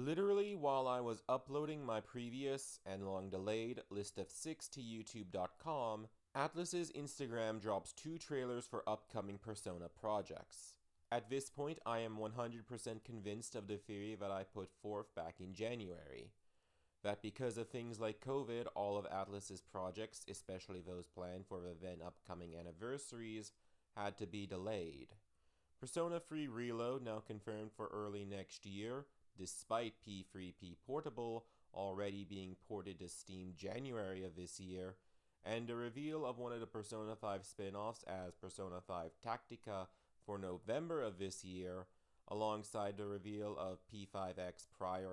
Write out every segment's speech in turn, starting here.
Literally while I was uploading my previous and long delayed list of 6 to YouTube.com, Atlas's Instagram drops 2 trailers for upcoming Persona projects. At this point, I am 100% convinced of the theory that I put forth back in January. That because of things like COVID, all of Atlas's projects, especially those planned for the then upcoming anniversaries, had to be delayed. Persona 3 Reload now confirmed for early next year, despite P3RE Portable already being ported to Steam January of this year, and the reveal of one of the Persona 5 spin-offs as Persona 5 Tactica for November of this year, alongside the reveal of P5X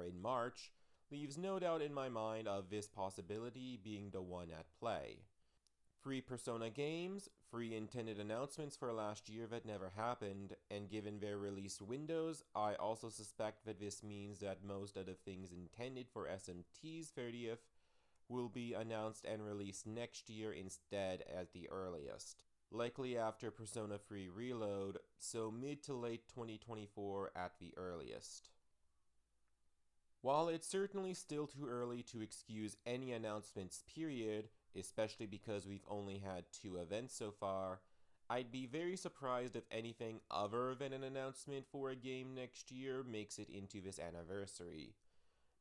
in March, leaves no doubt in my mind of this possibility being the one at play. Free Persona games, free intended announcements for last year that never happened, and given their release windows, I also suspect that this means that most of the things intended for SMT's 30th will be announced and released next year instead at the earliest. Likely after Persona 3 Reload, so mid to late 2024 at the earliest. While it's certainly still too early to excuse any announcements period, especially because we've only had 2 events so far, I'd be very surprised if anything other than an announcement for a game next year makes it into this anniversary.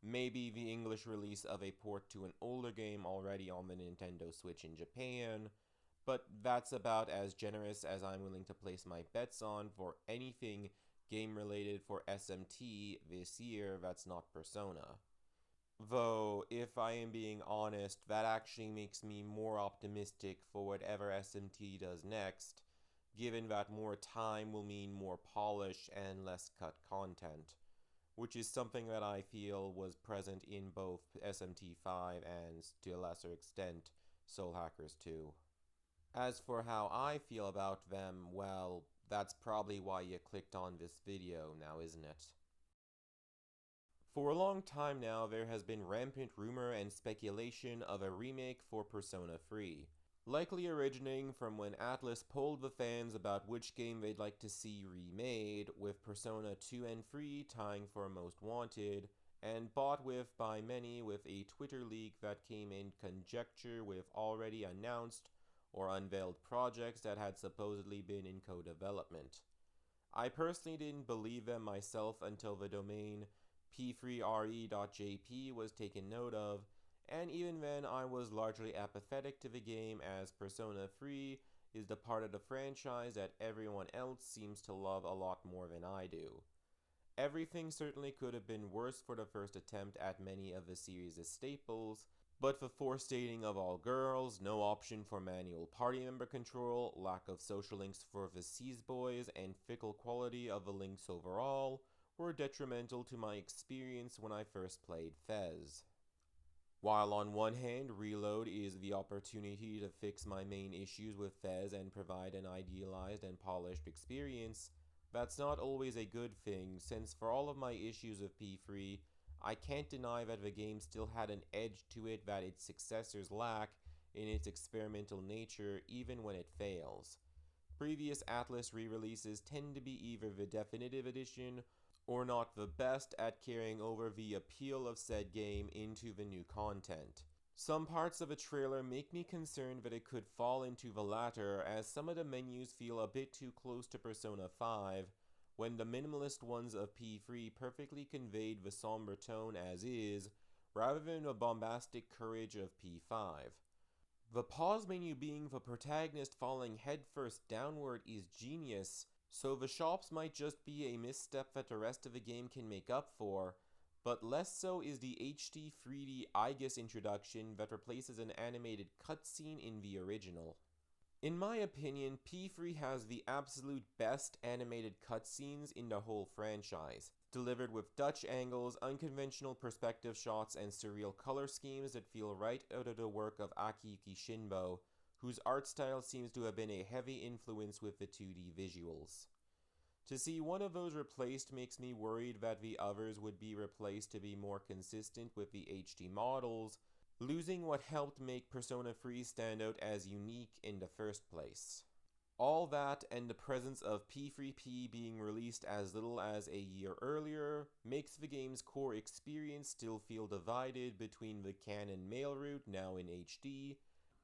Maybe the English release of a port to an older game already on the Nintendo Switch in Japan, but that's about as generous as I'm willing to place my bets on for anything game related for SMT this year that's not Persona. Though, if I am being honest, that actually makes me more optimistic for whatever SMT does next, given that more time will mean more polish and less cut content, which is something that I feel was present in both SMT 5 and, to a lesser extent, Soul Hackers 2. As for how I feel about them, well, that's probably why you clicked on this video now, isn't it? For a long time now, there has been rampant rumor and speculation of a remake for Persona 3, likely originating from when Atlus polled the fans about which game they'd like to see remade, with Persona 2 and 3 tying for Most Wanted, and bought with by many with a Twitter leak that came in conjecture with already announced or unveiled projects that had supposedly been in co-development. I personally didn't believe them myself until the domain P3RE.jp was taken note of, and even then I was largely apathetic to the game, as Persona 3 is the part of the franchise that everyone else seems to love a lot more than I do. Everything certainly could have been worse for the first attempt at many of the series' staples, but the forced dating of all girls, no option for manual party member control, lack of social links for the Seas boys, and fickle quality of the links overall were detrimental to my experience when I first played Fez. While on one hand, Reload is the opportunity to fix my main issues with Fez and provide an idealized and polished experience, that's not always a good thing, since for all of my issues with P3, I can't deny that the game still had an edge to it that its successors lack in its experimental nature even when it fails. Previous Atlus re-releases tend to be either the definitive edition or not the best at carrying over the appeal of said game into the new content. Some parts of a trailer make me concerned that it could fall into the latter, as some of the menus feel a bit too close to Persona 5, when the minimalist ones of P3 perfectly conveyed the somber tone as is, rather than the bombastic courage of P5. The pause menu being the protagonist falling headfirst downward is genius, so the shops might just be a misstep that the rest of the game can make up for, but less so is the HD 3D Aegis introduction that replaces an animated cutscene in the original. In my opinion, P3 has the absolute best animated cutscenes in the whole franchise, delivered with Dutch angles, unconventional perspective shots, and surreal color schemes that feel right out of the work of Akiyuki Shinbo, whose art style seems to have been a heavy influence with the 2D visuals. To see one of those replaced makes me worried that the others would be replaced to be more consistent with the HD models, losing what helped make Persona 3 stand out as unique in the first place. All that and the presence of P3RE being released as little as a year earlier makes the game's core experience still feel divided between the canon male route, now in HD,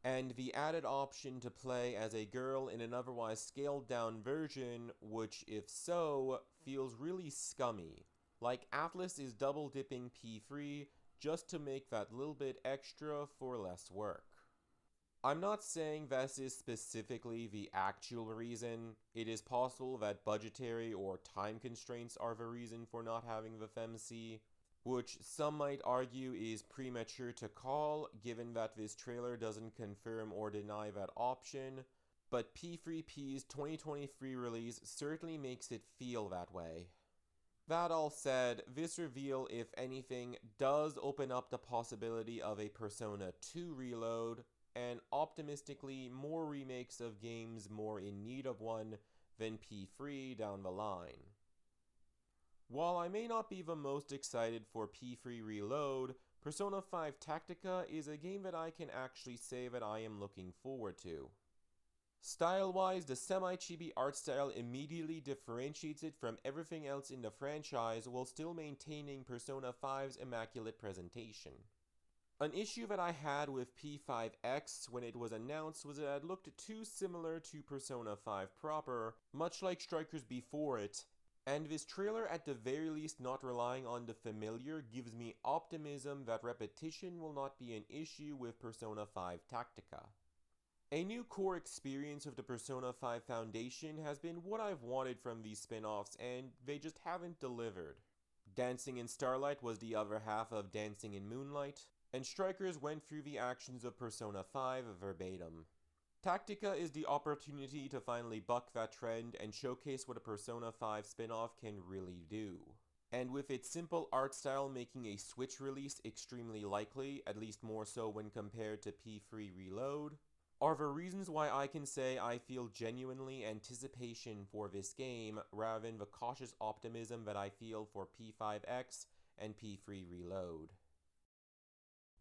and the added option to play as a girl in an otherwise scaled down version, which, if so, feels really scummy. Like Atlus is double dipping P3 just to make that little bit extra for less work. I'm not saying this is specifically the actual reason. It is possible that budgetary or time constraints are the reason for not having the FemC, which some might argue is premature to call given that this trailer doesn't confirm or deny that option, but P3P's 2023 release certainly makes it feel that way. That all said, this reveal, if anything, does open up the possibility of a Persona 2 reload, and optimistically more remakes of games more in need of one than P3 down the line. While I may not be the most excited for P3 Reload, Persona 5 Tactica is a game that I can actually say that I am looking forward to. Style-wise, the semi-chibi art style immediately differentiates it from everything else in the franchise while still maintaining Persona 5's immaculate presentation. An issue that I had with P5X when it was announced was that it looked too similar to Persona 5 proper, much like Strikers before it, and this trailer at the very least not relying on the familiar gives me optimism that repetition will not be an issue with Persona 5 Tactica. A new core experience of the Persona 5 Foundation has been what I've wanted from these spin-offs, and they just haven't delivered. Dancing in Starlight was the other half of Dancing in Moonlight, and Strikers went through the actions of Persona 5 verbatim. Tactica is the opportunity to finally buck that trend and showcase what a Persona 5 spin-off can really do. And with its simple art style making a Switch release extremely likely, at least more so when compared to P3 Reload, are the reasons why I can say I feel genuinely anticipation for this game rather than the cautious optimism that I feel for P5X and P3 Reload.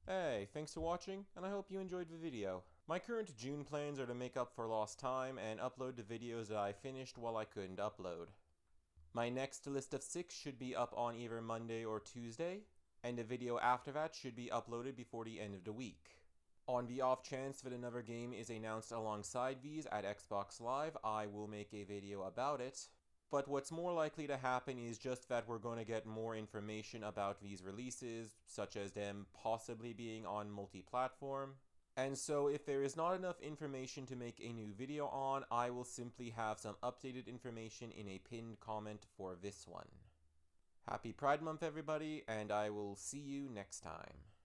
Hey, thanks for watching, and I hope you enjoyed the video. My current June plans are to make up for lost time and upload the videos that I finished while I couldn't upload. My next list of 6 should be up on either Monday or Tuesday, and the video after that should be uploaded before the end of the week. On the off chance that another game is announced alongside these at Xbox Live, I will make a video about it. But what's more likely to happen is just that we're going to get more information about these releases, such as them possibly being on multi-platform. And so if there is not enough information to make a new video on, I will simply have some updated information in a pinned comment for this one. Happy Pride Month everybody, and I will see you next time.